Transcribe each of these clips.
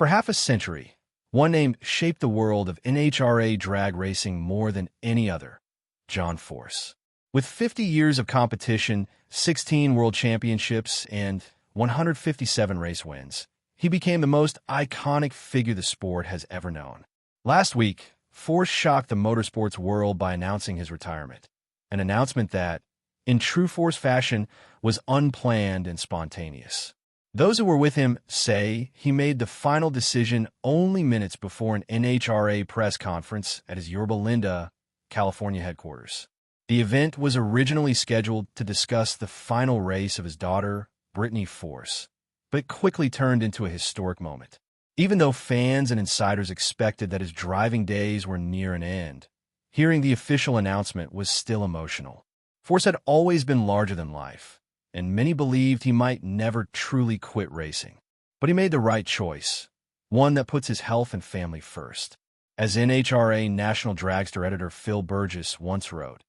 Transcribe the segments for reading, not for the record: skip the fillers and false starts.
For half a century, one name shaped the world of NHRA drag racing more than any other: John Force. With 50 years of competition, 16 world championships, and 157 race wins, he became the most iconic figure the sport has ever known. Last week, Force shocked the motorsports world by announcing his retirement, an announcement that, in true Force fashion, was unplanned and spontaneous. Those who were with him say he made the final decision only minutes before an NHRA press conference at his Yorba Linda, California headquarters. The event was originally scheduled to discuss the final race of his daughter, Brittany Force, but it quickly turned into a historic moment. Even though fans and insiders expected that his driving days were near an end, hearing the official announcement was still emotional. Force had always been larger than life, and many believed he might never truly quit racing. But he made the right choice, one that puts his health and family first. As NHRA National Dragster editor Phil Burgess once wrote,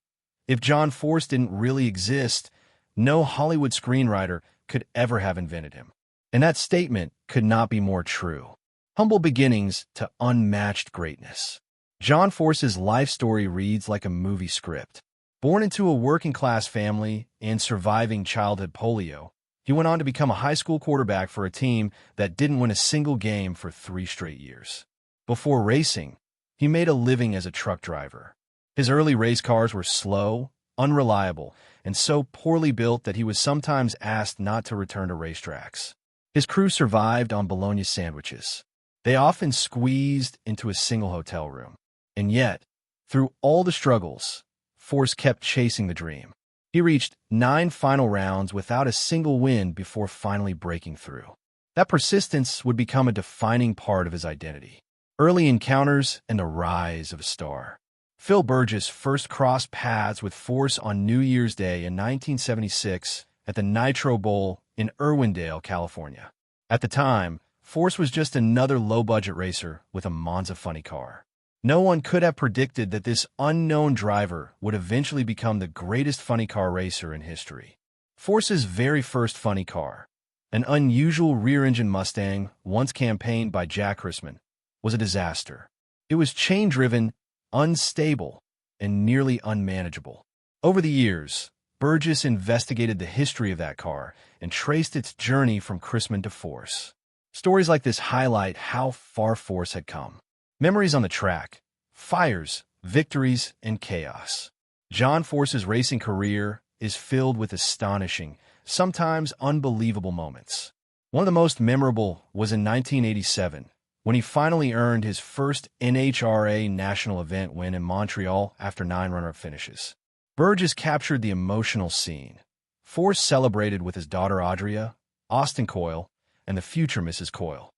"If John Force didn't really exist, no Hollywood screenwriter could ever have invented him." And that statement could not be more true. Humble beginnings to unmatched greatness. John Force's life story reads like a movie script. Born into a working-class family and surviving childhood polio, he went on to become a high school quarterback for a team that didn't win a single game for 3 straight years. Before racing, he made a living as a truck driver. His early race cars were slow, unreliable, and so poorly built that he was sometimes asked not to return to racetracks. His crew survived on bologna sandwiches. They often squeezed into a single hotel room. And yet, through all the struggles, Force kept chasing the dream. He reached 9 final rounds without a single win before finally breaking through. That persistence would become a defining part of his identity. Early encounters and the rise of a star. Phil Burgess first crossed paths with Force on New Year's Day in 1976 at the Nitro Bowl in Irwindale, California. At the time, Force was just another low-budget racer with a Monza funny car. No one could have predicted that this unknown driver would eventually become the greatest funny car racer in history. Force's very first funny car, an unusual rear-engine Mustang once campaigned by Jack Chrisman, was a disaster. It was chain-driven, unstable, and nearly unmanageable. Over the years, Burgess investigated the history of that car and traced its journey from Chrisman to Force. Stories like this highlight how far Force had come. Memories on the track, fires, victories, and chaos. John Force's racing career is filled with astonishing, sometimes unbelievable moments. One of the most memorable was in 1987, when he finally earned his first NHRA national event win in Montreal after 9 runner-up finishes. Burgess captured the emotional scene. Force celebrated with his daughter Audria, Austin Coil, and the future Mrs. Coil.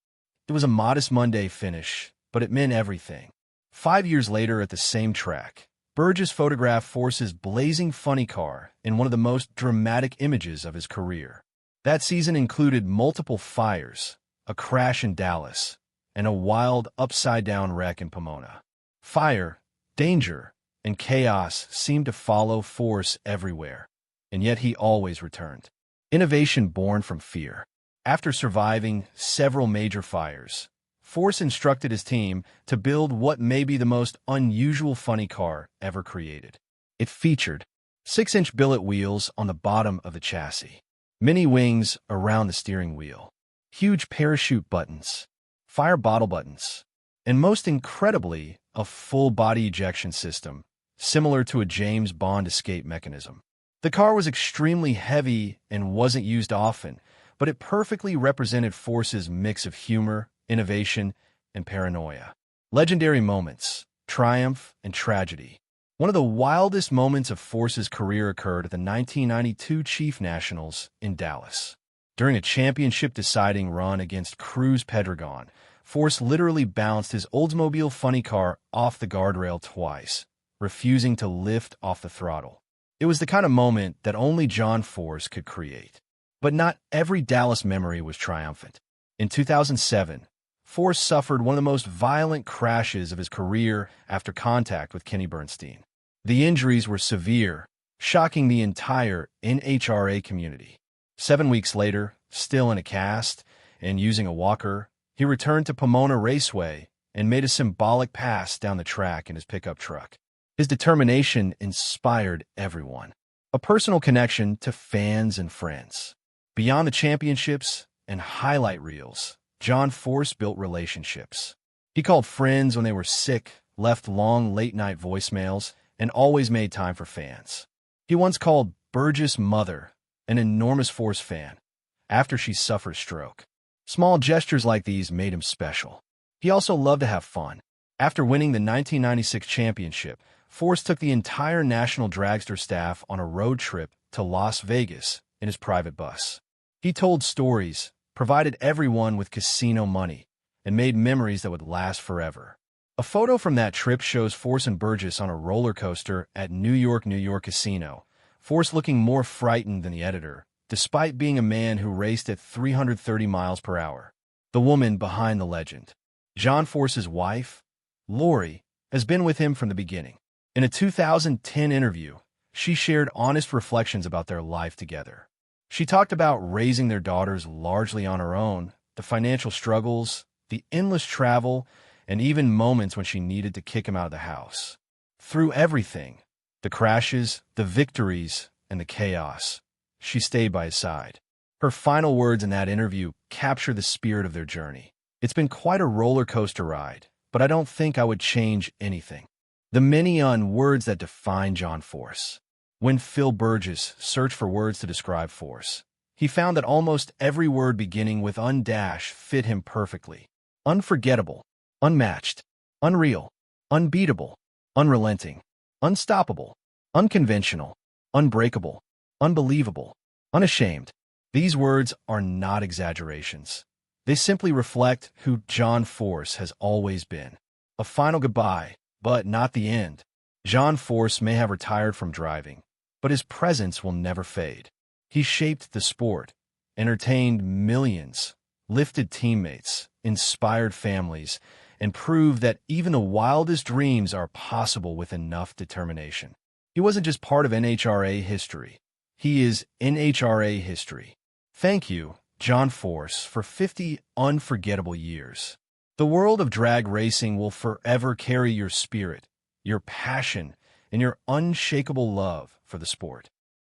It was a modest Monday finish, but it meant everything. 5 years later at the same track, Burgess photographed Force's blazing funny car in one of the most dramatic images of his career. That season included multiple fires, a crash in Dallas, and a wild upside-down wreck in Pomona. Fire, danger, and chaos seemed to follow Force everywhere, and yet he always returned. Innovation born from fear. After surviving several major fires, Force instructed his team to build what may be the most unusual funny car ever created. It featured 6-inch billet wheels on the bottom of the chassis, mini wings around the steering wheel, huge parachute buttons, fire bottle buttons, and most incredibly, a full-body ejection system, similar to a James Bond escape mechanism. The car was extremely heavy and wasn't used often, but it perfectly represented Force's mix of humor, innovation, and paranoia. Legendary moments, triumph, and tragedy. One of the wildest moments of Force's career occurred at the 1992 Chief Nationals in Dallas. During a championship-deciding run against Cruz Pedregon, Force literally bounced his Oldsmobile funny car off the guardrail twice, refusing to lift off the throttle. It was the kind of moment that only John Force could create. But not every Dallas memory was triumphant. In 2007, Force suffered one of the most violent crashes of his career after contact with Kenny Bernstein. The injuries were severe, shocking the entire NHRA community. 7 weeks later, still in a cast and using a walker, he returned to Pomona Raceway and made a symbolic pass down the track in his pickup truck. His determination inspired everyone. A personal connection to fans and friends. Beyond the championships and highlight reels, John Force built relationships. He called friends when they were sick, left long late-night voicemails, and always made time for fans. He once called Burgess' mother, an enormous Force fan, after she suffered a stroke. Small gestures like these made him special. He also loved to have fun. After winning the 1996 championship, Force took the entire National Dragster staff on a road trip to Las Vegas in his private bus. He told stories, provided everyone with casino money, and made memories that would last forever. A photo from that trip shows Force and Burgess on a roller coaster at New York Casino, Force looking more frightened than the editor, despite being a man who raced at 330 miles per hour. The woman behind the legend. John Force's wife, Lori, has been with him from the beginning. In a 2010 interview, she shared honest reflections about their life together. She talked about raising their daughters largely on her own, the financial struggles, the endless travel, and even moments when she needed to kick him out of the house. Through everything, the crashes, the victories, and the chaos, she stayed by his side. Her final words in that interview capture the spirit of their journey. It's been quite a roller coaster ride, but I don't think I would change anything. The many words that define John Force. When Phil Burgess searched for words to describe Force, he found that almost every word beginning with undash fit him perfectly. Unforgettable, unmatched, unreal, unbeatable, unrelenting, unstoppable, unconventional, unbreakable, unbelievable, unashamed. These words are not exaggerations. They simply reflect who John Force has always been. A final goodbye, but not the end. John Force may have retired from driving, but his presence will never fade. He shaped the sport, entertained millions, lifted teammates, inspired families, and proved that even the wildest dreams are possible with enough determination. He wasn't just part of NHRA history. He is NHRA history. Thank you, John Force, for 50 unforgettable years. The world of drag racing will forever carry your spirit, your passion, and your unshakable love for the sport.